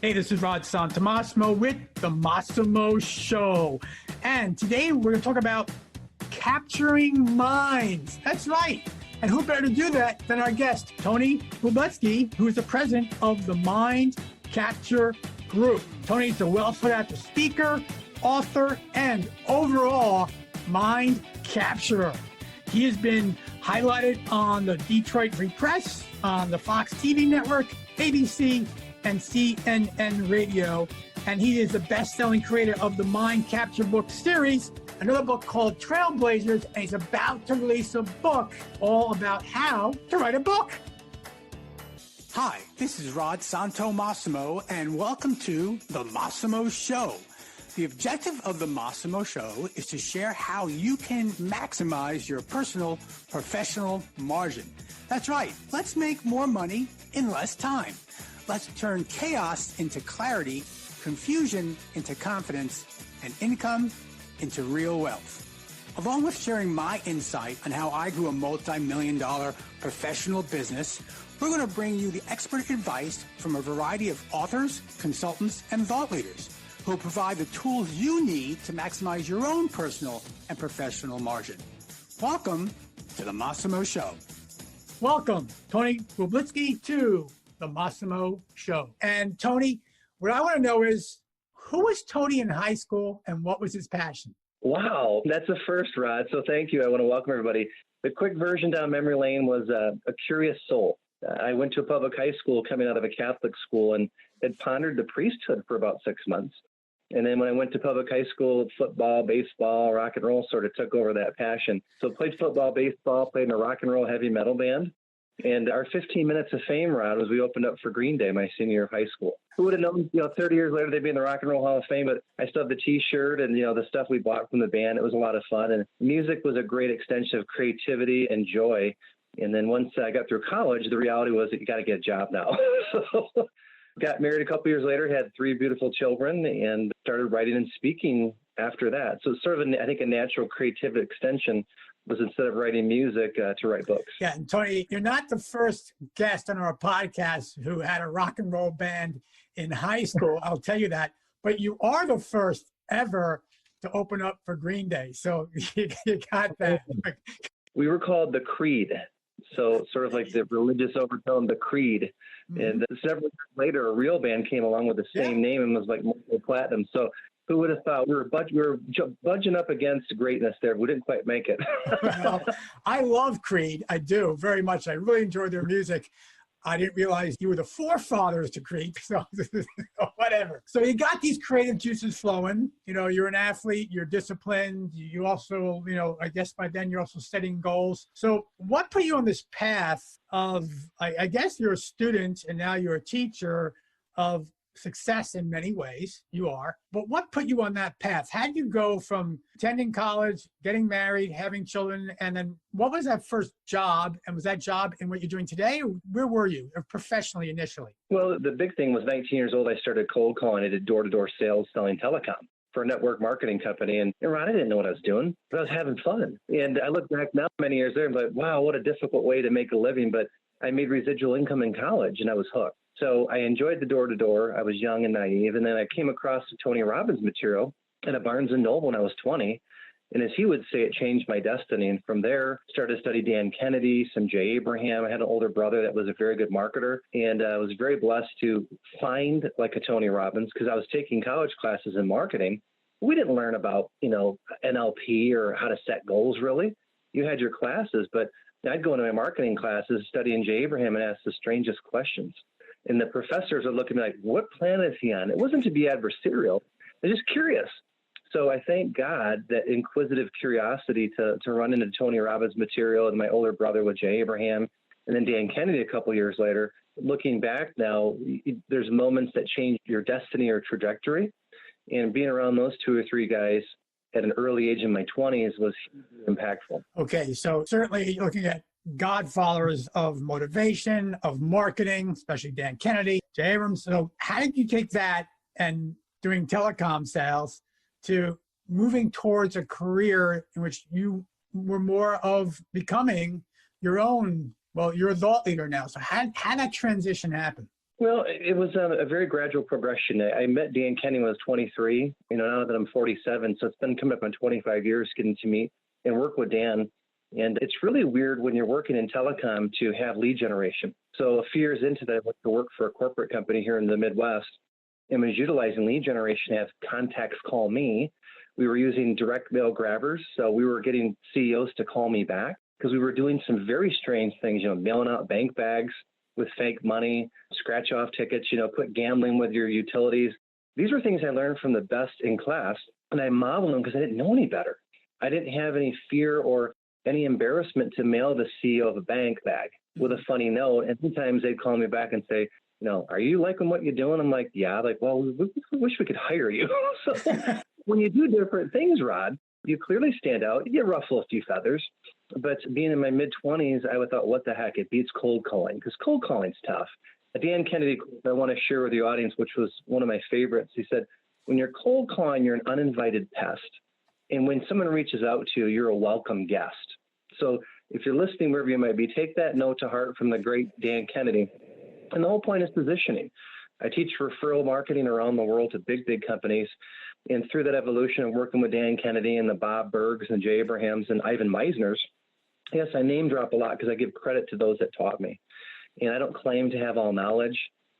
Hey, this is Santomassimo with the Massimo Show. And today we're going to talk about capturing minds. That's right. And who better to do that than our guest, Tony Rubleski, who is the president of the Mind Capture Group. Tony's a well-put-out speaker, author, and overall mind capturer. He has been highlighted on the Detroit Free Press, on the Fox TV network, ABC, and CNN Radio. And he is the best-selling creator of the Mind Capture book series, another book called Trailblazers, and he's about to release a book all about how to write a book. Hi, this is Rod Santomassimo, and welcome to The Massimo Show. The objective of The Massimo Show is to share how you can maximize your personal, professional margin. That's right. Let's make more money in less time. Let's turn chaos into clarity, confusion into confidence, and income into real wealth. Along with sharing my insight on how I grew a multi-million-dollar professional business, we're going to bring you the expert advice from a variety of authors, consultants, and thought leaders who will provide the tools you need to maximize your own personal and professional margin. Welcome to the Massimo Show. Welcome, Tony Rubleski, to the Massimo Show. And Tony, what I want to know is, who was Tony in high school and what was his passion? Wow, that's a first, Rod. So thank you. I want to welcome everybody. The quick version down memory lane was a curious soul. I went to a public high school coming out of a Catholic school and had pondered the priesthood for about 6 months. And then when I went to public high school, football, baseball, rock and roll sort of took over that passion. So played football, baseball, played in a rock and roll heavy metal band. And our 15 minutes of fame, Rod, was we opened up for Green Day my senior year of high school. Who would have known, 30 years later, they'd be in the Rock and Roll Hall of Fame, but I still have the T-shirt and, the stuff we bought from the band. It was a lot of fun. And music was a great extension of creativity and joy. And then once I got through college, the reality was that you got to get a job now. So got married a couple years later, had 3 beautiful children, and started writing and speaking after that. So it's sort of, I think, a natural creative extension was instead of writing music, to write books. Yeah, and Tony, you're not the first guest on our podcast who had a rock and roll band in high school, I'll tell you that. But you are the first ever to open up for Green Day. So you got that. We were called the Creed. So sort of like the religious overtone, the Creed. Mm-hmm. And several years later, a real band came along with the same name and was like multi-platinum. So who would have thought we were budging up against greatness there? We didn't quite make it. Well, I love Creed. I do very much. I really enjoy their music. I didn't realize you were the forefathers to Creed, so whatever. So you got these creative juices flowing. You're an athlete, you're disciplined. You also, I guess by then you're also setting goals. So what put you on this path of, I guess you're a student and now you're a teacher of success in many ways, you are. But what put you on that path? How did you go from attending college, getting married, having children, and then what was that first job? And was that job in what you're doing today? Or where were you professionally initially? Well, the big thing was 19 years old, I started cold calling. I did door-to-door sales selling telecom for a network marketing company. And Ron, I didn't know what I was doing, but I was having fun. And I look back now many years later and I'm like, wow, what a difficult way to make a living. But I made residual income in college and I was hooked. So I enjoyed the door-to-door. I was young and naive. And then I came across Tony Robbins' material at a Barnes & Noble when I was 20. And as he would say, it changed my destiny. And from there, started to study Dan Kennedy, some Jay Abraham. I had an older brother that was a very good marketer. And I was very blessed to find like a Tony Robbins because I was taking college classes in marketing. We didn't learn about, NLP or how to set goals, really. You had your classes, but I'd go into my marketing classes, studying Jay Abraham and ask the strangest questions. And the professors are looking at me like, what planet is he on? It wasn't to be adversarial. They're just curious. So I thank God that inquisitive curiosity to run into Tony Robbins' material and my older brother with Jay Abraham and then Dan Kennedy a couple years later. Looking back now, there's moments that change your destiny or trajectory. And being around those 2 or 3 guys at an early age in my 20s was impactful. Okay, so certainly looking at godfathers of motivation, of marketing, especially Dan Kennedy, Jay Abrams. So how did you take that and doing telecom sales to moving towards a career in which you were more of becoming your own, well, you're a thought leader now. So how that transition happen? Well, it was a very gradual progression. I met Dan Kenny when I was 23. Now that I'm 47, so it's been coming up on 25 years getting to meet and work with Dan. And it's really weird when you're working in telecom to have lead generation. So a few years into that, I went to work for a corporate company here in the Midwest and was utilizing lead generation to have contacts call me. We were using direct mail grabbers. So we were getting CEOs to call me back because we were doing some very strange things, mailing out bank bags with fake money, scratch off tickets, quit gambling with your utilities. These were things I learned from the best in class, and I modeled them because I didn't know any better. I didn't have any fear or any embarrassment to mail the CEO of a bank bag with a funny note. And sometimes they'd call me back and say, are you liking what you're doing? I'm like, yeah. Like, well, we wish we could hire you. So when you do different things, Rod, you clearly stand out. You ruffle a few feathers. But being in my mid-20s, I thought, what the heck? It beats cold calling because cold calling's tough. Dan Kennedy, I want to share with the audience, which was one of my favorites. He said, when you're cold calling, you're an uninvited pest. And when someone reaches out to you, you're a welcome guest. So if you're listening wherever you might be, take that note to heart from the great Dan Kennedy. And the whole point is positioning. I teach referral marketing around the world to big, big companies. And through that evolution of working with Dan Kennedy and the Bob Bergs and Jay Abrahams and Ivan Meisners, yes, I name drop a lot because I give credit to those that taught me. And I don't claim to have all knowledge.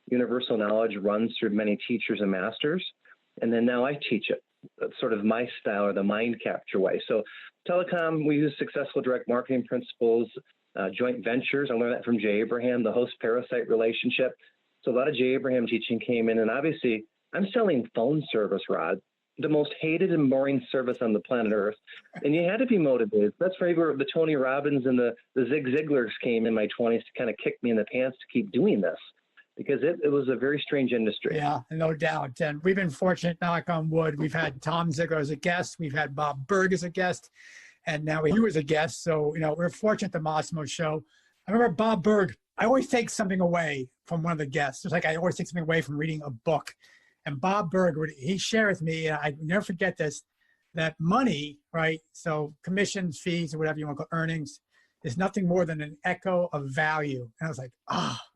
Universal knowledge runs through many teachers and masters. And then now I teach it. That's sort of my style, or the mind capture way. So telecom, we use successful direct marketing principles, joint ventures. I learned that from Jay Abraham, the host-parasite relationship. So a lot of Jay Abraham teaching came in. And obviously, I'm selling phone service, Rod, the most hated and boring service on the planet Earth. And you had to be motivated. That's where the Tony Robbins and the Zig Ziglars came in my 20s to kind of kick me in the pants to keep doing this. Because it was a very strange industry. Yeah, no doubt. And we've been fortunate, knock on wood. We've had Tom Ziegler as a guest. We've had Bob Berg as a guest. And now you as a guest. So, we're fortunate at the Massimo Show. I remember Bob Berg, I always take something away from one of the guests. Just like I always take something away from reading a book. And Bob Berg, he shared with me, and I never forget this, that money, right? So commissions, fees, or whatever you want to call earnings, is nothing more than an echo of value. And I was like,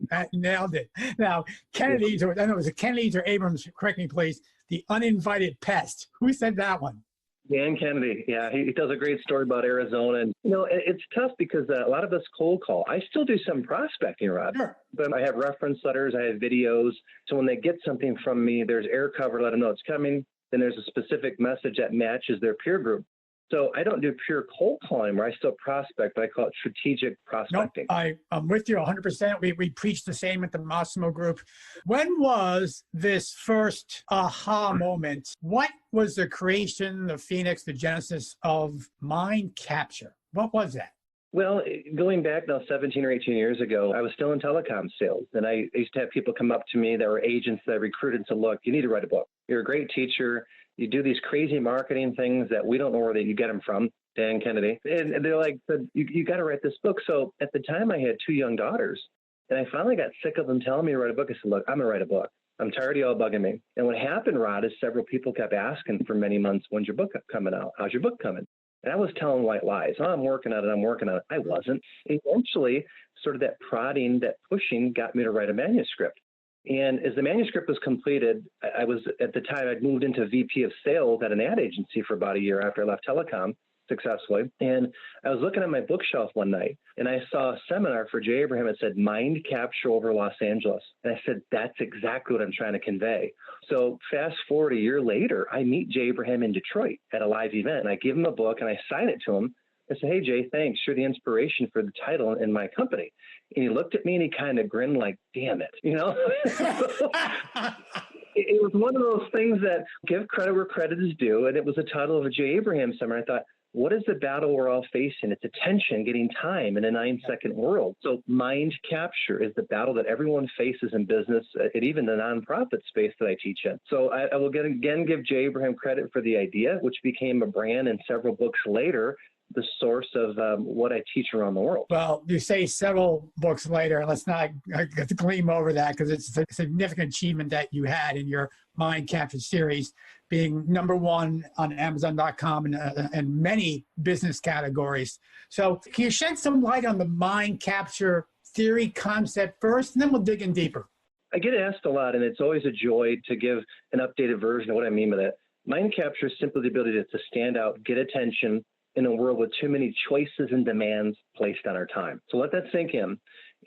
that nailed it. Now, Kennedy's, or I don't know, was it Kennedy's or Abrams, correct me please, the uninvited pest. Who said that one? Dan Kennedy. Yeah, he does a great story about Arizona. And, it's tough because a lot of us cold call. I still do some prospecting, Rod. Sure. But I have reference letters, I have videos. So when they get something from me, there's air cover, let them know it's coming. Then there's a specific message that matches their peer group. So I don't do pure cold calling where I still prospect, but I call it strategic prospecting. Nope, I'm with you 100%. We preach the same at the Massimo Group. When was this first aha moment? What was the creation, the phoenix, the genesis of mind capture? What was that? Well, going back now 17 or 18 years ago, I was still in telecom sales. And I used to have people come up to me that were agents that I recruited and said, look, you need to write a book. You're a great teacher. You do these crazy marketing things that we don't know where you get them from, Dan Kennedy. And they're like, you got to write this book. So at the time I had 2 young daughters and I finally got sick of them telling me to write a book. I said, look, I'm going to write a book. I'm tired of y'all bugging me. And what happened, Rod, is several people kept asking for many months, when's your book coming out? How's your book coming? And I was telling white lies. Oh, I'm working on it. I wasn't. Eventually, sort of that prodding, that pushing got me to write a manuscript. And as the manuscript was completed, I was, at the time, I'd moved into VP of sales at an ad agency for about a year after I left telecom successfully. And I was looking at my bookshelf one night and I saw a seminar for Jay Abraham that said mind capture over Los Angeles. And I said, that's exactly what I'm trying to convey. So fast forward a year later, I meet Jay Abraham in Detroit at a live event and I give him a book and I sign it to him. I said, hey, Jay, thanks. You're the inspiration for the title in my company. And he looked at me and he kind of grinned like, damn it, It was one of those things that give credit where credit is due. And it was the title of a Jay Abraham seminar. I thought, what is the battle we're all facing? It's attention, getting time in a 9-second world. So mind capture is the battle that everyone faces in business, and even the nonprofit space that I teach in. So I will again give Jay Abraham credit for the idea, which became a brand and several books later, the source of what I teach around the world. Well, you say several books later. Let's not gleam over that because it's a significant achievement that you had in your mind capture series, being #1 on Amazon.com and many business categories. So can you shed some light on the mind capture theory concept first, and then we'll dig in deeper? I get asked a lot, and it's always a joy to give an updated version of what I mean by that. Mind capture is simply the ability to stand out, get attention in a world with too many choices and demands placed on our time. So let that sink in.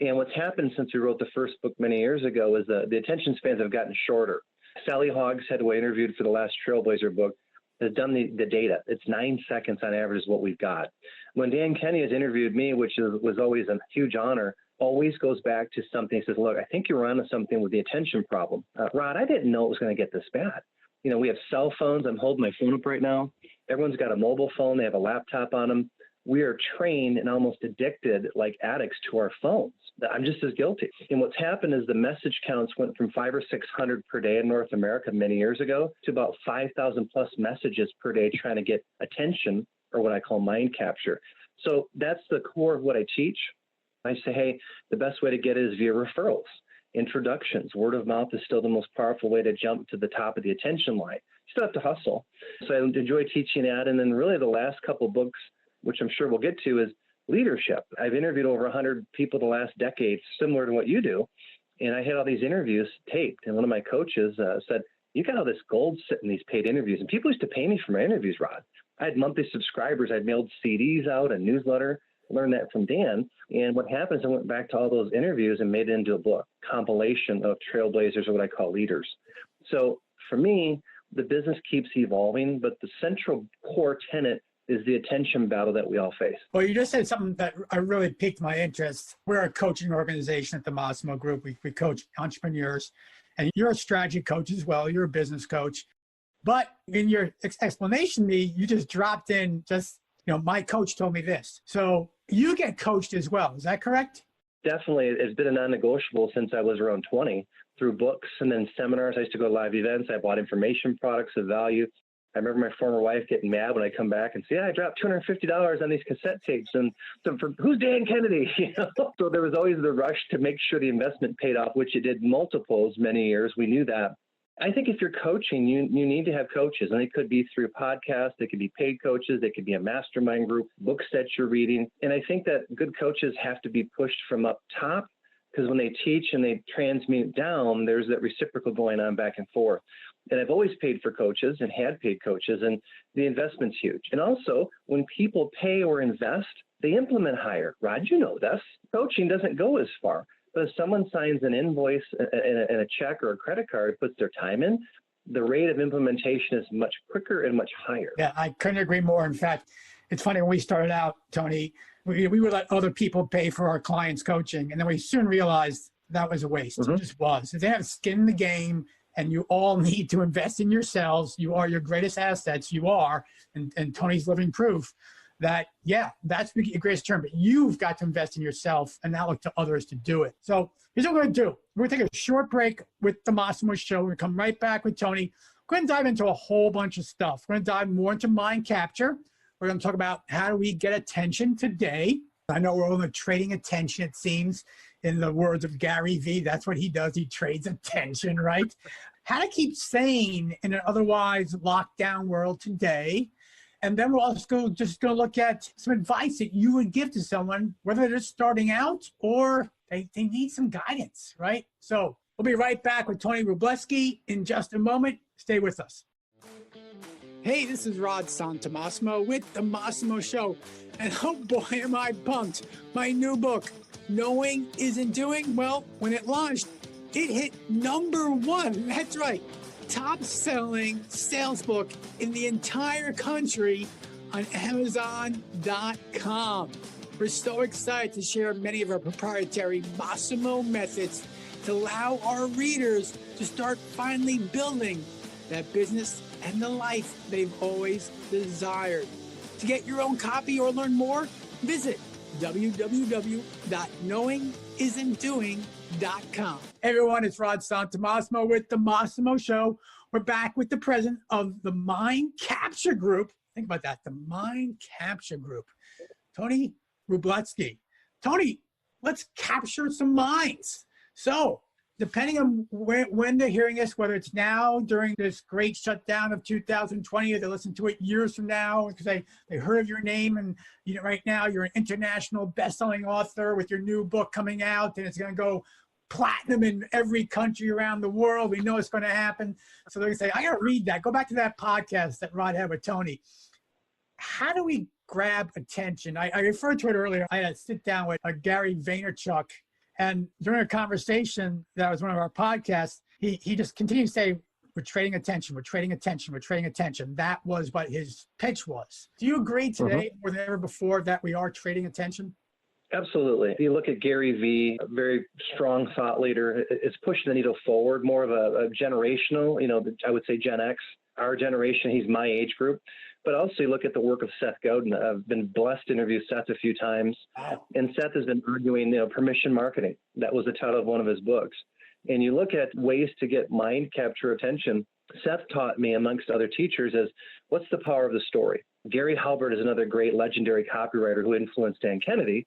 And what's happened since we wrote the first book many years ago is the attention spans have gotten shorter. Sally Hogshead, who I interviewed for the last Trailblazer book, has done the data. It's 9 seconds on average is what we've got. When Dan Kenny has interviewed me, which was always a huge honor, always goes back to something. He says, look, I think you're onto something with the attention problem. Rod, I didn't know it was going to get this bad. You know, we have cell phones. I'm holding my phone up right now. Everyone's got a mobile phone. They have a laptop on them. We are trained and almost addicted like addicts to our phones. I'm just as guilty. And what's happened is the message counts went from 500 or 600 per day in North America many years ago to about 5,000 plus messages per day trying to get attention, or what I call mind capture. So that's the core of what I teach. I say, hey, the best way to get it is via referrals, introductions. Word of mouth is still the most powerful way to jump to the top of the attention line. You still have to hustle. So I enjoy teaching that. And then really the last couple of books, which I'm sure we'll get to, is leadership. I've interviewed over 100 people the last decade, similar to what you do. And I had all these interviews taped. And one of my coaches said, you got all this gold sitting in these paid interviews. And people used to pay me for my interviews, Rod. I had monthly subscribers. I'd mailed CDs out, a newsletter. I learned that from Dan. And what happens, I went back to all those interviews and made it into a book, compilation of trailblazers, or what I call leaders. So for me, the business keeps evolving, but the central core tenet is the attention battle that we all face. Well, you just said something that really piqued my interest. We're a coaching organization at the Massimo Group. We coach entrepreneurs, and you're a strategy coach as well. You're a business coach. But in your explanation to me, you just dropped in just, my coach told me this. So you get coached as well. Is that correct? Definitely. It's been a non-negotiable since I was around 20, through books and then seminars. I used to go to live events. I bought information products of value. I remember my former wife getting mad when I come back and say, yeah, I dropped $250 on these cassette tapes. And so who's Dan Kennedy? So there was always the rush to make sure the investment paid off, which it did multiples many years. We knew that. I think if you're coaching, you need to have coaches. And it could be through podcasts. They could be paid coaches. They could be a mastermind group, books that you're reading. And I think that good coaches have to be pushed from up top, because when they teach and they transmute down, there's that reciprocal going on back and forth. And I've always paid for coaches and had paid coaches, and the investment's huge. And also, when people pay or invest, they implement higher. Rod, you know this. Coaching doesn't go as far. But if someone signs an invoice and a check or a credit card, puts their time in, the rate of implementation is much quicker and much higher. Yeah, I couldn't agree more. In fact, it's funny, when we started out, Tony, we would let other people pay for our clients' coaching. And then we soon realized that was a waste. It just was. If they have skin in the game, and you all need to invest in yourselves. You are your greatest assets. You are. And Tony's living proof that, yeah, that's the greatest term. But you've got to invest in yourself and not look to others to do it. So here's what we're going to do. We're going to take a short break with the Massimo Show. We're going to come right back with Tony. We're going to dive into a whole bunch of stuff. We're going to dive more into mind capture. We're going to talk about how do we get attention today. I know we're only trading attention, it seems. In the words of Gary Vee, that's what he does. He trades attention, right? How to keep sane in an otherwise locked down world today. And then we're also just going to look at some advice that you would give to someone, whether they're starting out or they need some guidance, right? So we'll be right back with Tony Rubleski in just a moment. Stay with us. Hey, this is Rod Santomassimo with The Massimo Show. And oh boy, am I pumped. My new book, Knowing Isn't Doing. Well, when it launched, it hit #1. That's right. Top-selling sales book in the entire country on Amazon.com. We're so excited to share many of our proprietary Massimo methods to allow our readers to start finally building that business and the life they've always desired. To get your own copy or learn more, visit www.knowingisn'tdoing.com. Hey everyone, it's Rod Santomassimo with The Massimo Show. We're back with the president of the Mind Capture Group. Think about that, the Mind Capture Group, Tony Rubleski. Tony, let's capture some minds. So, depending on when they're hearing this, whether it's now during this great shutdown of 2020, or they listen to it years from now because they heard of your name, and right now you're an international best-selling author with your new book coming out, and it's going to go platinum in every country around the world. We know it's going to happen. So they're going to say, I got to read that. Go back to that podcast that Rod had with Tony. How do we grab attention? I referred to it earlier. I had to sit down with Gary Vaynerchuk. And during a conversation that was one of our podcasts, he just continued to say, we're trading attention, we're trading attention, we're trading attention. That was what his pitch was. Do you agree today more than ever before that we are trading attention? Absolutely. If you look at Gary Vee, a very strong thought leader, is pushing the needle forward, more of a generational, I would say Gen X, our generation, he's my age group. But also you look at the work of Seth Godin. I've been blessed to interview Seth a few times. Wow. And Seth has been arguing, permission marketing. That was the title of one of his books. And you look at ways to get mind capture attention. Seth taught me, amongst other teachers, is what's the power of the story? Gary Halbert is another great legendary copywriter who influenced Dan Kennedy.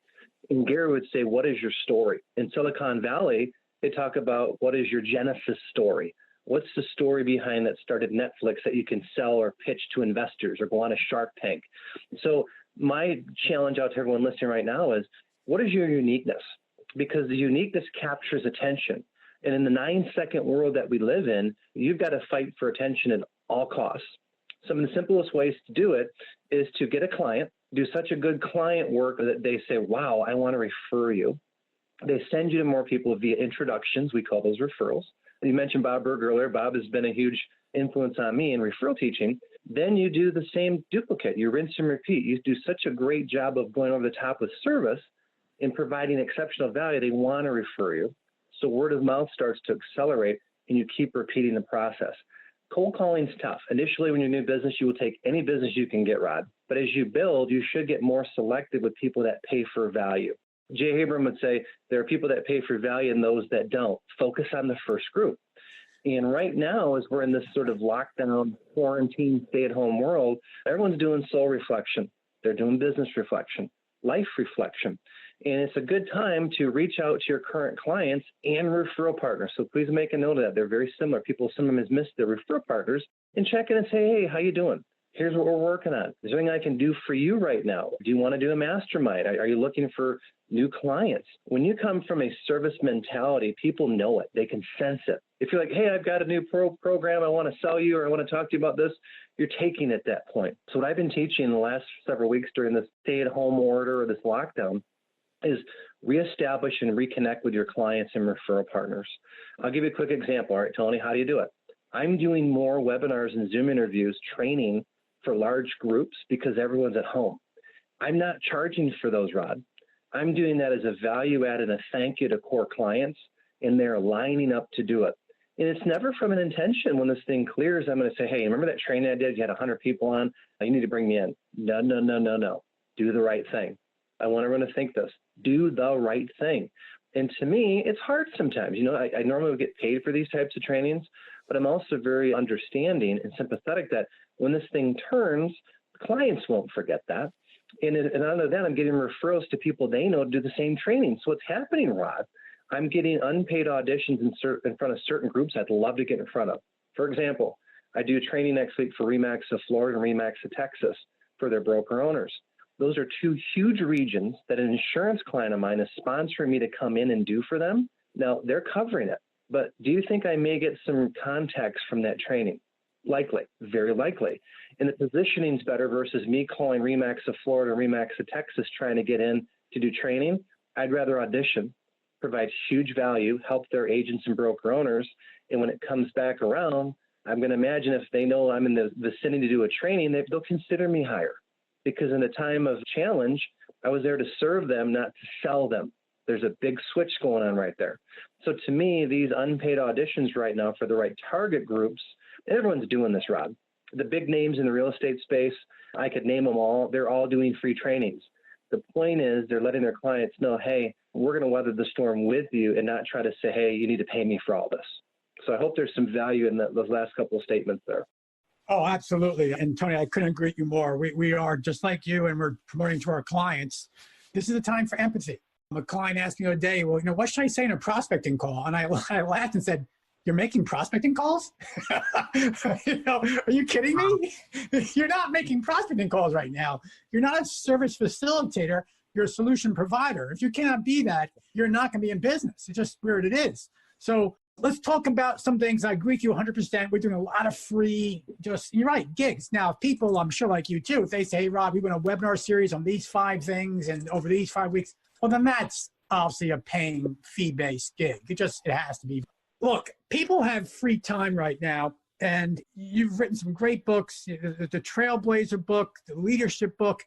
And Gary would say, what is your story? In Silicon Valley, they talk about what is your Genesis story? What's the story behind that started Netflix that you can sell or pitch to investors or go on a Shark Tank? So my challenge out to everyone listening right now is, what is your uniqueness? Because the uniqueness captures attention. And in the 9-second world that we live in, you've got to fight for attention at all costs. Some of the simplest ways to do it is to get a client, do such a good client work that they say, wow, I want to refer you. They send you to more people via introductions. We call those referrals. And you mentioned Bob Berg earlier. Bob has been a huge influence on me in referral teaching. Then you do the same duplicate. You rinse and repeat. You do such a great job of going over the top with service and providing exceptional value. They want to refer you. So word of mouth starts to accelerate, and you keep repeating the process. Cold calling is tough. Initially, when you're new business, you will take any business you can get, Rod. But as you build, you should get more selective with people that pay for value. Jay Abram would say there are people that pay for value and those that don't. Focus on the first group. And right now, as we're in this sort of lockdown, quarantine, stay-at-home world, everyone's doing soul reflection. They're doing business reflection, life reflection. And it's a good time to reach out to your current clients and referral partners. So please make a note of that. They're very similar. People sometimes miss their referral partners and check in and say, hey, how you doing? Here's what we're working on. Is there anything I can do for you right now? Do you want to do a mastermind? Are you looking for new clients? When you come from a service mentality, people know it. They can sense it. If you're like, hey, I've got a new program I want to sell you, or I want to talk to you about this, you're taking it at that point. So what I've been teaching the last several weeks during this stay-at-home order or this lockdown is reestablish and reconnect with your clients and referral partners. I'll give you a quick example. All right, Tony, how do you do it? I'm doing more webinars and Zoom interviews, training for large groups because everyone's at home. I'm not charging for those, Rod. I'm doing that as a value add and a thank you to core clients, and they're lining up to do it. And it's never from an intention. When this thing clears, I'm going to say, hey, remember that training I did? You had 100 people on. You need to bring me in. No. Do the right thing. I want everyone to think this. Do the right thing. And to me, it's hard sometimes. I normally would get paid for these types of trainings, but I'm also very understanding and sympathetic that when this thing turns, clients won't forget that. And other than that, I'm getting referrals to people they know to do the same training. So what's happening, Rod? I'm getting unpaid auditions in front of certain groups I'd love to get in front of. For example, I do training next week for RE/MAX of Florida and RE/MAX of Texas for their broker owners. Those are two huge regions that an insurance client of mine is sponsoring me to come in and do for them. Now, they're covering it. But do you think I may get some contacts from that training? Likely, very likely. And the positioning's better versus me calling RE/MAX of Florida, RE/MAX of Texas, trying to get in to do training. I'd rather audition, provide huge value, help their agents and broker owners. And when it comes back around, I'm going to imagine if they know I'm in the vicinity to do a training, they'll consider me higher. Because in a time of challenge, I was there to serve them, not to sell them. There's a big switch going on right there. So to me, these unpaid auditions right now for the right target groups, everyone's doing this, Rob. The big names in the real estate space, I could name them all. They're all doing free trainings. The point is they're letting their clients know, hey, we're going to weather the storm with you and not try to say, hey, you need to pay me for all this. So I hope there's some value in those last couple of statements there. Oh, absolutely. And Tony, I couldn't agree with you more. We are just like you, and we're promoting to our clients. This is a time for empathy. A client asked me the other day, well, what should I say in a prospecting call? And I laughed and said, you're making prospecting calls? Are you kidding me? You're not making prospecting calls right now. You're not a service facilitator. you're a solution provider. If you cannot be that, you're not going to be in business. It's just where it is. So let's talk about some things. I agree with you 100%. We're doing a lot of free, you're right, gigs. Now, people, I'm sure like you too, if they say, hey, Rob, we want a webinar series on these 5 things and over these 5 weeks, well, then that's obviously a paying fee-based gig. It has to be. Look, people have free time right now, and you've written some great books, the Trailblazer book, the leadership book.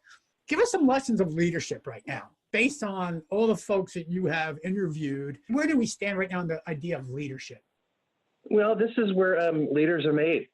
Give us some lessons of leadership right now, based on all the folks that you have interviewed. Where do we stand right now on the idea of leadership? Well, this is where leaders are made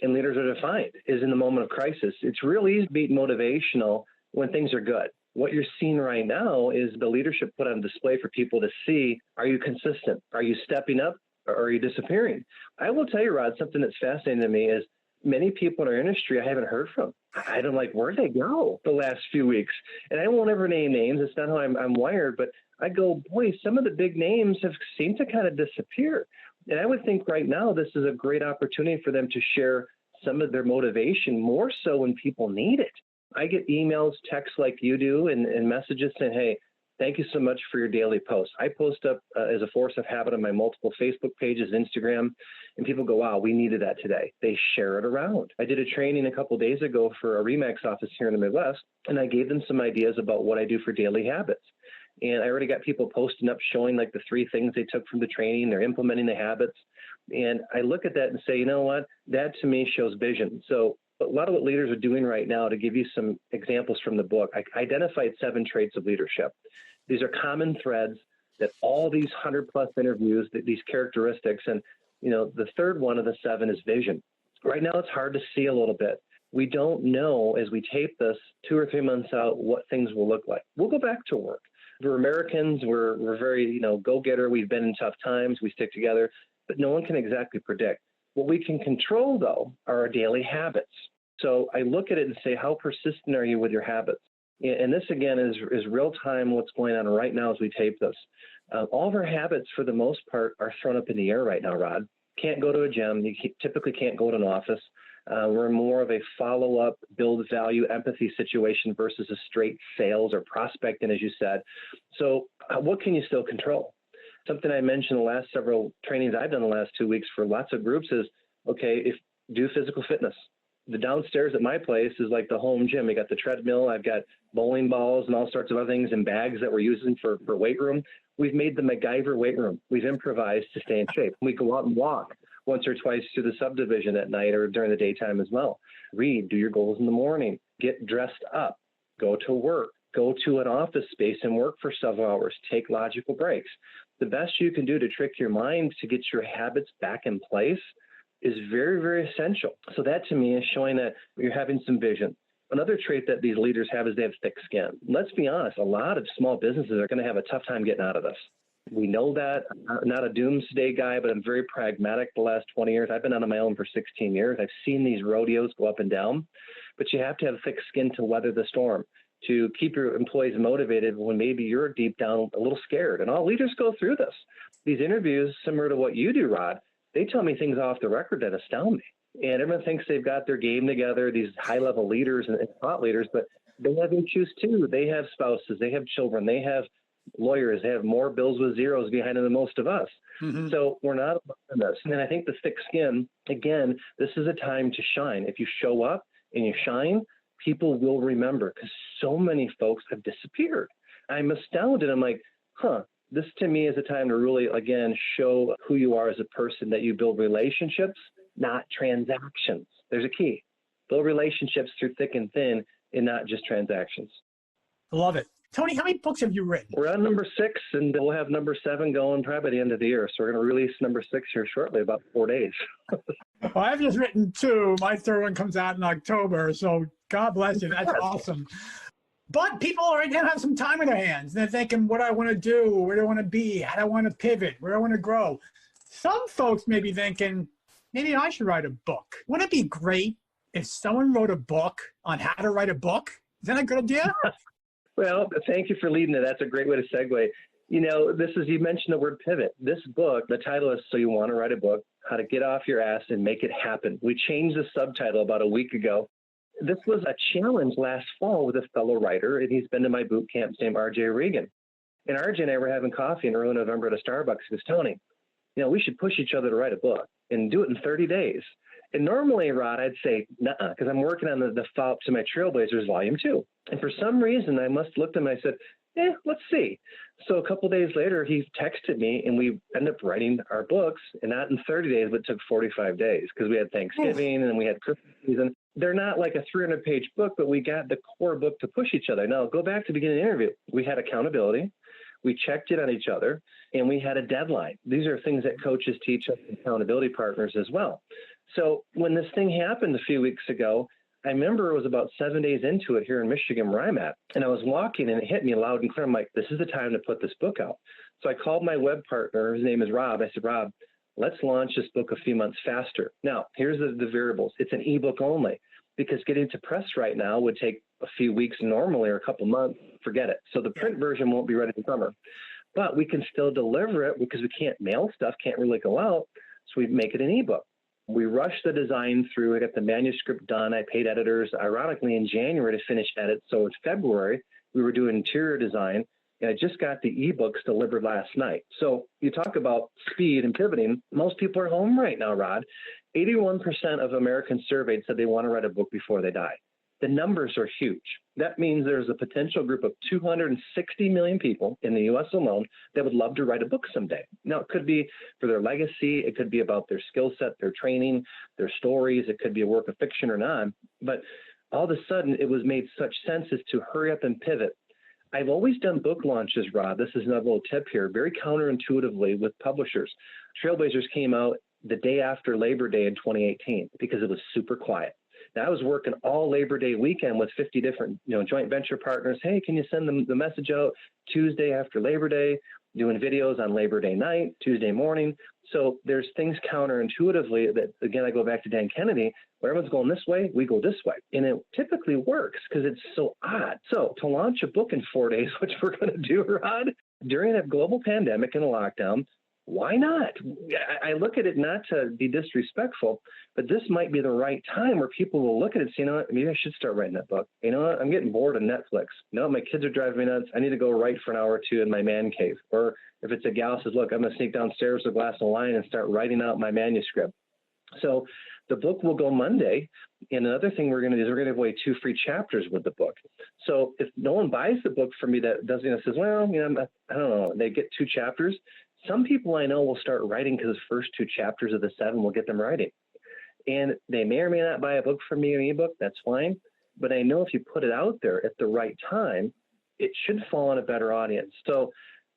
and leaders are defined, is in the moment of crisis. It's real easy to be motivational when things are good. What you're seeing right now is the leadership put on display for people to see. Are you consistent? Are you stepping up? Or are you disappearing? I will tell you, Rod, something that's fascinating to me is many people in our industry I haven't heard from. I don't like, where'd they go the last few weeks? And I won't ever name names. It's not how I'm wired, but I go, boy, some of the big names have seemed to kind of disappear. And I would think right now this is a great opportunity for them to share some of their motivation, more so when people need it. I get emails, texts like you do, and messages saying, hey, thank you so much for your daily posts. I post up as a force of habit on my multiple Facebook pages, Instagram, and people go, wow, we needed that today. They share it around. I did a training a couple of days ago for a Remax office here in the Midwest, and I gave them some ideas about what I do for daily habits. And I already got people posting up showing like the 3 things they took from the training. They're implementing the habits. And I look at that and say, you know what? That to me shows vision. So a lot of what leaders are doing right now, to give you some examples from the book, I identified 7 traits of leadership. These are common threads that all these 100+ interviews, these characteristics, and the third one of the 7 is vision. Right now, it's hard to see a little bit. We don't know as we tape this 2 or 3 months out what things will look like. We'll go back to work. We're Americans. We're very go-getter. We've been in tough times. We stick together, but no one can exactly predict. What we can control, though, are our daily habits. So I look at it and say, how persistent are you with your habits? And this, again, is real time what's going on right now as we tape this. All of our habits, for the most part, are thrown up in the air right now, Rod. Can't go to a gym. You typically can't go to an office. We're more of a follow-up, build value, empathy situation versus a straight sales or prospecting, as you said. So what can you still control? Something I mentioned the last several trainings I've done the last 2 weeks for lots of groups is, okay, do physical fitness. The downstairs at my place is like the home gym. We got the treadmill. I've got bowling balls and all sorts of other things and bags that we're using for weight room. We've made the MacGyver weight room. We've improvised to stay in shape. We go out and walk once or twice through the subdivision at night or during the daytime as well. Read, do your goals in the morning, get dressed up, go to work, go to an office space and work for several hours, take logical breaks. The best you can do to trick your mind to get your habits back in place is very, very essential. So that to me is showing that you're having some vision. Another trait that these leaders have is they have thick skin. Let's be honest, a lot of small businesses are going to have a tough time getting out of this. We know that. I'm not a doomsday guy, but I'm very pragmatic the last 20 years. I've been on my own for 16 years. I've seen these rodeos go up and down, but you have to have thick skin to weather the storm, to keep your employees motivated when maybe you're deep down a little scared. And all leaders go through this. These interviews, similar to what you do, Rod, they tell me things off the record that astound me. And everyone thinks they've got their game together, these high-level leaders and thought leaders, but they have issues too. They have spouses, they have children, they have lawyers, they have more bills with zeros behind them than most of us. Mm-hmm. So we're not alone in this. And I think the thick skin, again, this is a time to shine. If you show up and you shine, people will remember, because so many folks have disappeared. I'm astounded. I'm like, this to me is a time to really, again, show who you are as a person, that you build relationships, not transactions. There's a key. Build relationships through thick and thin and not just transactions. Love it. Tony, how many books have you written? We're on number 6, and we'll have number 7 going probably by the end of the year. So we're going to release number 6 here shortly, about 4 days. Well, I've just written 2. My third one comes out in October. So God bless you. That's awesome. But people right now have some time in their hands. They're thinking, what do I want to do? Where do I want to be? How do I want to pivot? Where do I want to grow? Some folks may be thinking, maybe I should write a book. Wouldn't it be great if someone wrote a book on how to write a book? Is that a good idea? Well, thank you for leading it. That's a great way to segue. You mentioned the word pivot. This book, the title is So You Want to Write a Book, How to Get Off Your Ass and Make It Happen. We changed the subtitle about a week ago. this was a challenge last fall with a fellow writer, and he's been to my boot camp, named RJ Regan. And RJ and I were having coffee in early November at a Starbucks. He goes, Tony, we should push each other to write a book and do it in 30 days. And normally, Rod, I'd say, nuh-uh, because I'm working on the follow-up to my Trailblazers Volume 2. And for some reason, I must have looked at him and I said, let's see. So a couple of days later, he texted me and we ended up writing our books, and not in 30 days, but it took 45 days because we had Thanksgiving and we had Christmas season. They're not like a 300-page book, but we got the core book to push each other. Now, go back to the beginning of the interview. We had accountability. We checked in on each other, and we had a deadline. These are things that coaches teach us, accountability partners as well. So when this thing happened a few weeks ago, I remember it was about 7 days into it here in Michigan where I'm at, and I was walking and it hit me loud and clear. I'm like, this is the time to put this book out. So I called my web partner. His name is Rob. I said, Rob, let's launch this book a few months faster. Now, here's the variables. It's an ebook only, because getting to press right now would take a few weeks normally or a couple months. Forget it. So the print version won't be ready in summer, but we can still deliver it because we can't mail stuff, can't really go out. So we make it an ebook. We rushed the design through. I got the manuscript done. I paid editors, ironically, in January to finish edits. So it's February. We were doing interior design, and I just got the ebooks delivered last night. So you talk about speed and pivoting. Most people are home right now, Rod. 81% of Americans surveyed said they want to write a book before they die. The numbers are huge. That means there's a potential group of 260 million people in the U.S. alone that would love to write a book someday. Now, it could be for their legacy. It could be about their skill set, their training, their stories. It could be a work of fiction or not. But all of a sudden, it was made such sense as to hurry up and pivot. I've always done book launches, Rod. This is another little tip here, very counterintuitively with publishers. Trailblazers came out the day after Labor Day in 2018 because it was super quiet. Now, I was working all Labor Day weekend with 50 different, joint venture partners. Hey, can you send them the message out Tuesday after Labor Day, doing videos on Labor Day night, Tuesday morning. So there's things counterintuitively that, again, I go back to Dan Kennedy, where everyone's going this way, we go this way. And it typically works because it's so odd. So to launch a book in 4 days, which we're going to do, Rod, during a global pandemic and a lockdown, why not? I look at it not to be disrespectful, but this might be the right time where people will look at it and say, maybe I should start writing that book. I'm getting bored of Netflix. My kids are driving me nuts. I need to go write for an hour or two in my man cave. Or if it's a gal says, look, I'm going to sneak downstairs with a glass of wine and start writing out my manuscript. So the book will go Monday. And another thing we're going to do is we're going to give away 2 free chapters with the book. So if no one buys the book from me that doesn't, says, well, I don't know, they get 2 chapters. Some people I know will start writing because the first 2 chapters of the 7 will get them writing. And they may or may not buy a book from me, an ebook, that's fine. But I know if you put it out there at the right time, it should fall on a better audience. So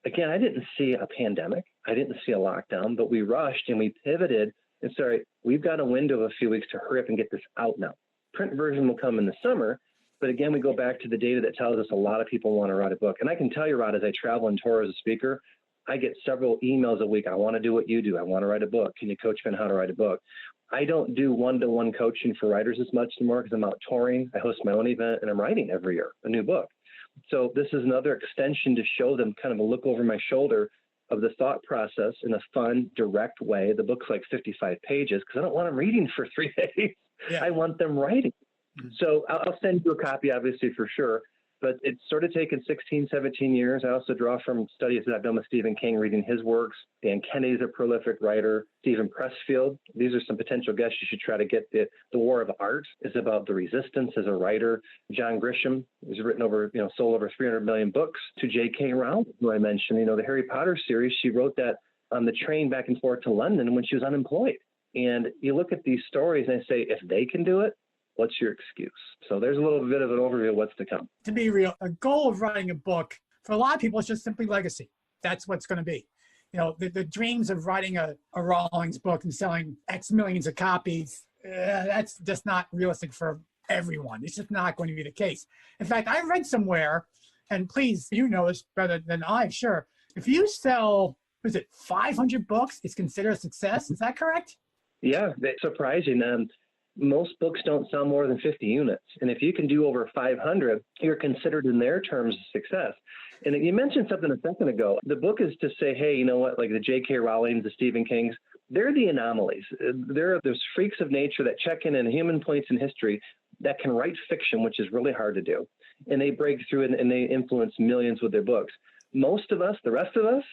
again, I didn't see a pandemic. I didn't see a lockdown, but we rushed and we pivoted and said, we've got a window of a few weeks to hurry up and get this out now. Print version will come in the summer. But again, we go back to the data that tells us a lot of people want to write a book. And I can tell you, Rod, as I travel and tour as a speaker, I get several emails a week. I want to do what you do. I want to write a book. Can you coach me on how to write a book? I don't do one-to-one coaching for writers as much anymore because I'm out touring. I host my own event and I'm writing every year a new book. So this is another extension to show them kind of a look over my shoulder of the thought process in a fun, direct way. The book's like 55 pages because I don't want them reading for 3 days. Yeah. I want them writing. Mm-hmm. So I'll send you a copy, obviously, for sure. But it's sort of taken 16, 17 years. I also draw from studies that I've done with Stephen King, reading his works. Dan Kennedy's a prolific writer. Stephen Pressfield. These are some potential guests you should try to get. The War of Art is about the resistance as a writer. John Grisham has written sold over 300 million books. To J.K. Rowling, who I mentioned, the Harry Potter series, she wrote that on the train back and forth to London when she was unemployed. And you look at these stories and I say, if they can do it, what's your excuse? So there's a little bit of an overview of what's to come. To be real, a goal of writing a book, for a lot of people, it's just simply legacy. That's what's going to be. The dreams of writing a Rawlings book and selling X millions of copies, that's just not realistic for everyone. It's just not going to be the case. In fact, I read somewhere, and please, you know this better than I, sure. If you sell, 500 books, it's considered a success. Is that correct? Yeah, that's surprising. Most books don't sell more than 50 units. And if you can do over 500, you're considered in their terms a success. And you mentioned something a second ago. The book is to say, hey, you know what, like the J.K. Rowlings, the Stephen Kings, they're the anomalies. They're those freaks of nature that check in human points in history. that can write fiction, which is really hard to do. And they break through and they influence millions with their books. Most of us, the rest of us,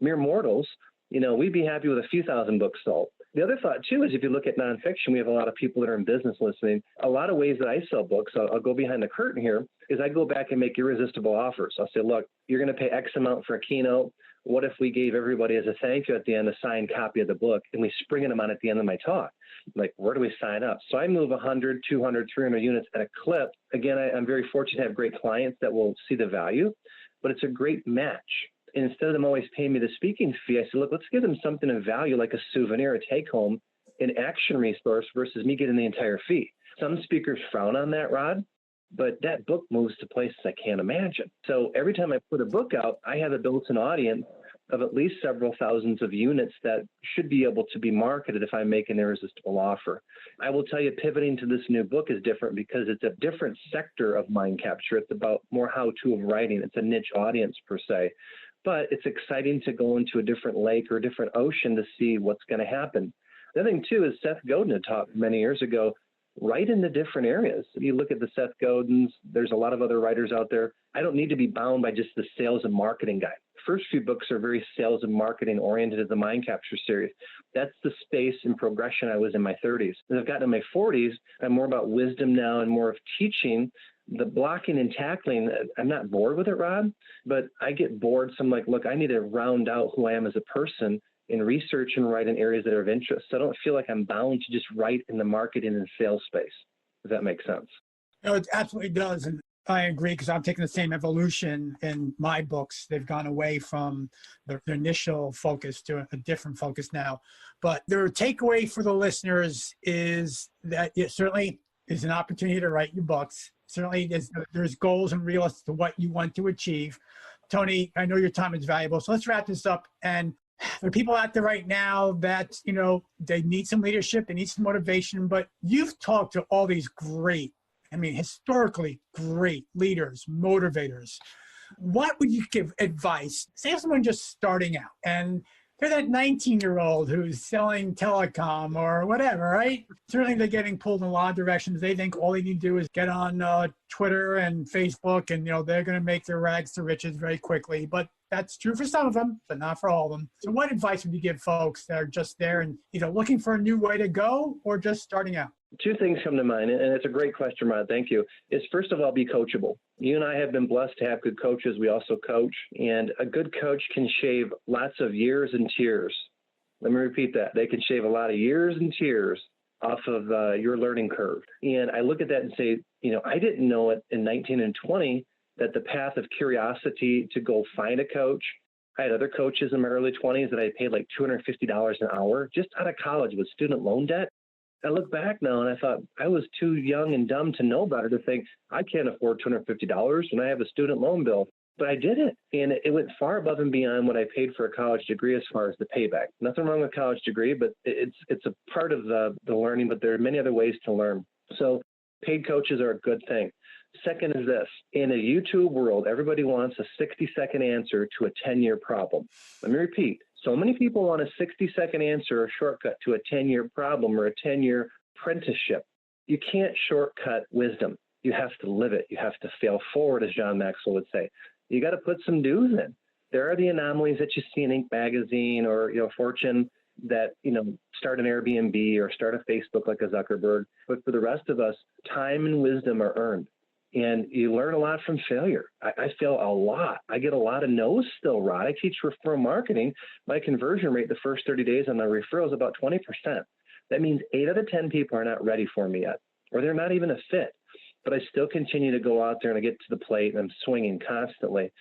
mere mortals, we'd be happy with a few thousand books sold. The other thought, too, is if you look at nonfiction, we have a lot of people that are in business listening. A lot of ways that I sell books, I'll go behind the curtain here, is I go back and make irresistible offers. I'll say, look, you're going to pay X amount for a keynote. What if we gave everybody as a thank you at the end a signed copy of the book and we spring them on at the end of my talk? Like, where do we sign up? So I move 100, 200, 300 units at a clip. Again, I'm very fortunate to have great clients that will see the value, but it's a great match. And instead of them always paying me the speaking fee, I said, look, let's give them something of value like a souvenir, a take home, an action resource versus me getting the entire fee. Some speakers frown on that, Rod, but that book moves to places I can't imagine. So every time I put a book out, I have a built-in audience of at least several thousands of units that should be able to be marketed if I make an irresistible offer. I will tell you, pivoting to this new book is different because it's a different sector of mind capture. It's about more how-to of writing. It's a niche audience per se. But it's exciting to go into a different lake or a different ocean to see what's going to happen. The other thing, too, is Seth Godin had taught many years ago, write in the different areas. If you look at the Seth Godins, there's a lot of other writers out there. I don't need to be bound by just the sales and marketing guy. First few books are very sales and marketing oriented as the Mind Capture series. That's the space and progression I was in my 30s. As I've gotten in my 40s, I'm more about wisdom now and more of teaching. The blocking and tackling, I'm not bored with it, Rod, but I get bored. So I'm like, look, I need to round out who I am as a person and research and write in areas that are of interest. So I don't feel like I'm bound to just write in the marketing and sales space. Does that make sense? No, it absolutely does. And I agree because I'm taking the same evolution in my books. They've gone away from their initial focus to a different focus now. But their takeaway for the listeners is that it certainly is an opportunity to write your books. Certainly there's goals and realistic to what you want to achieve. Tony, I know your time is valuable. So let's wrap this up. And there are people out there right now that, they need some leadership, they need some motivation, but you've talked to all these historically great leaders, motivators. What would you give advice? Say someone just starting out and they're that 19-year-old who's selling telecom or whatever, right? Certainly they're getting pulled in a lot of directions. They think all they need to do is get on Twitter and Facebook and, they're going to make their rags to riches very quickly. But that's true for some of them, but not for all of them. So what advice would you give folks that are just there and either looking for a new way to go or just starting out? Two things come to mind, and it's a great question, Rod. Thank you. Is first of all, be coachable. You and I have been blessed to have good coaches. We also coach, and a good coach can shave lots of years and tears. Let me repeat that. They can shave a lot of years and tears off of your learning curve. And I look at that and say, I didn't know it in 19 and 20 that the path of curiosity to go find a coach. I had other coaches in my early 20s that I paid like $250 an hour just out of college with student loan debt. I look back now and I thought I was too young and dumb to know better to think I can't afford $250 when I have a student loan bill. But I did it. And it went far above and beyond what I paid for a college degree as far as the payback. Nothing wrong with a college degree, but it's a part of the learning, but there are many other ways to learn. So paid coaches are a good thing. Second is this. In a YouTube world, everybody wants a 60-second answer to a 10-year problem. Let me repeat. So many people want a 60-second answer or shortcut to a 10-year problem or a 10-year apprenticeship. You can't shortcut wisdom. You have to live it. You have to fail forward, as John Maxwell would say. You got to put some dues in. There are the anomalies that you see in Inc. magazine or Fortune that start an Airbnb or start a Facebook like a Zuckerberg. But for the rest of us, time and wisdom are earned. And you learn a lot from failure. I fail a lot. I get a lot of no's still, Rod. I teach referral marketing. My conversion rate the first 30 days on my referral is about 20%. That means 8 out of 10 people are not ready for me yet, or they're not even a fit. But I still continue to go out there and I get to the plate and I'm swinging constantly.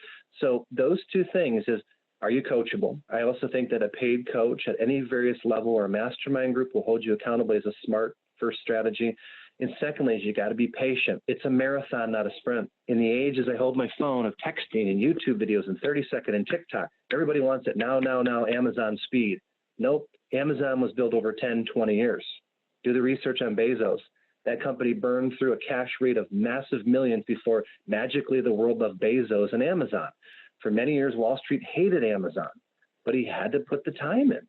So those two things is, are you coachable? I also think that a paid coach at any various level or a mastermind group will hold you accountable as a smart first strategy. And secondly, is you got to be patient. It's a marathon, not a sprint. In the age as I hold my phone of texting and YouTube videos and 30-second and TikTok, everybody wants it now, Amazon speed. Nope. Amazon was built over 10, 20 years. Do the research on Bezos. That company burned through a cash rate of massive millions before magically the world loved Bezos and Amazon. For many years, Wall Street hated Amazon, but he had to put the time in.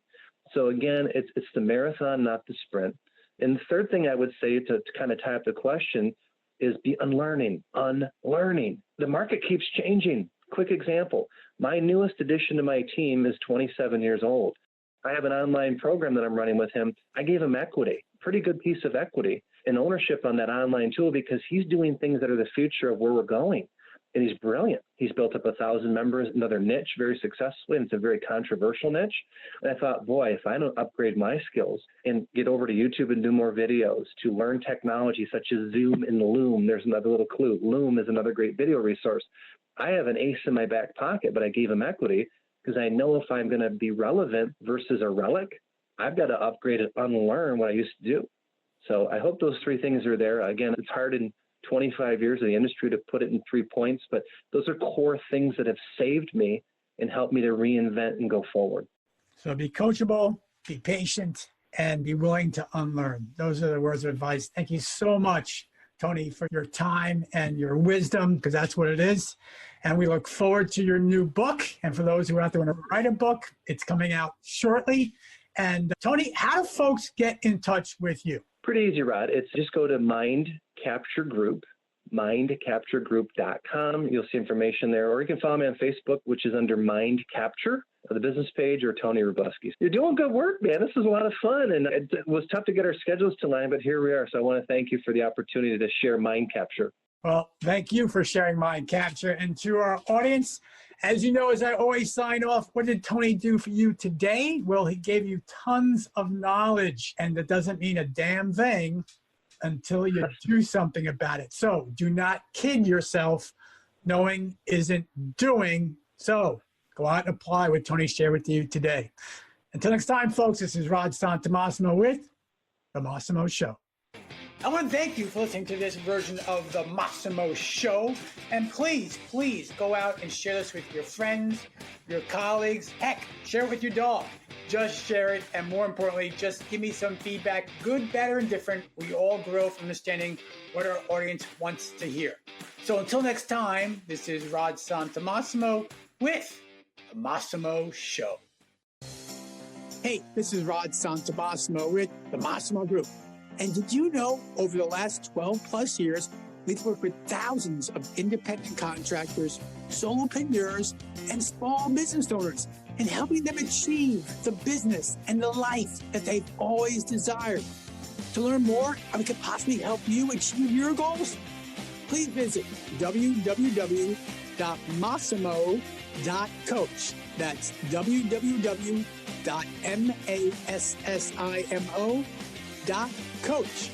So again, it's the marathon, not the sprint. And the third thing I would say to kind of tie up the question is be unlearning. The market keeps changing. Quick example. My newest addition to my team is 27 years old. I have an online program that I'm running with him. I gave him equity, pretty good piece of equity and ownership on that online tool because he's doing things that are the future of where we're going. And he's brilliant. He's built up 1,000 members, another niche very successfully, and it's a very controversial niche. And I thought, boy, if I don't upgrade my skills and get over to YouTube and do more videos to learn technology such as Zoom and Loom, there's another little clue. Loom is another great video resource. I have an ace in my back pocket, but I gave him equity because I know if I'm going to be relevant versus a relic, I've got to upgrade and unlearn what I used to do. So I hope those three things are there. Again, it's hard in 25 years of the industry to put it in 3 points, but those are core things that have saved me and helped me to reinvent and go forward. So be coachable, be patient, and be willing to unlearn. Those are the words of advice. Thank you so much, Tony, for your time and your wisdom, because that's what it is. And we look forward to your new book. And for those who are out there want to write a book, it's coming out shortly. And Tony, how do folks get in touch with you? Pretty easy, Rod. It's just go to Mind Capture Group, mindcapturegroup.com. You'll see information there. Or you can follow me on Facebook, which is under Mind Capture, the business page, or Tony Rubleski. You're doing good work, man. This is a lot of fun. And it was tough to get our schedules to line, but here we are. So I want to thank you for the opportunity to share Mind Capture. Well, thank you for sharing Mind Capture. And to our audience, as you know, as I always sign off, what did Tony do for you today? Well, he gave you tons of knowledge, and that doesn't mean a damn thing until you do something about it. So do not kid yourself. Knowing isn't doing. So go out and apply what Tony shared with you today. Until next time, folks, this is Rod Santomassimo with The Massimo Show. I want to thank you for listening to this version of The Massimo Show. And please, please go out and share this with your friends, your colleagues. Heck, share it with your dog. Just share it. And more importantly, just give me some feedback, good, better, and different. We all grow from understanding what our audience wants to hear. So until next time, this is Rod Santomassimo with The Massimo Show. Hey, this is Rod Santomassimo with The Massimo Group. And did you know over the last 12 plus years, we've worked with thousands of independent contractors, solopreneurs, and small business owners in helping them achieve the business and the life that they've always desired. To learn more how we could possibly help you achieve your goals, please visit www.massimo.coach. That's www.massimo.coach.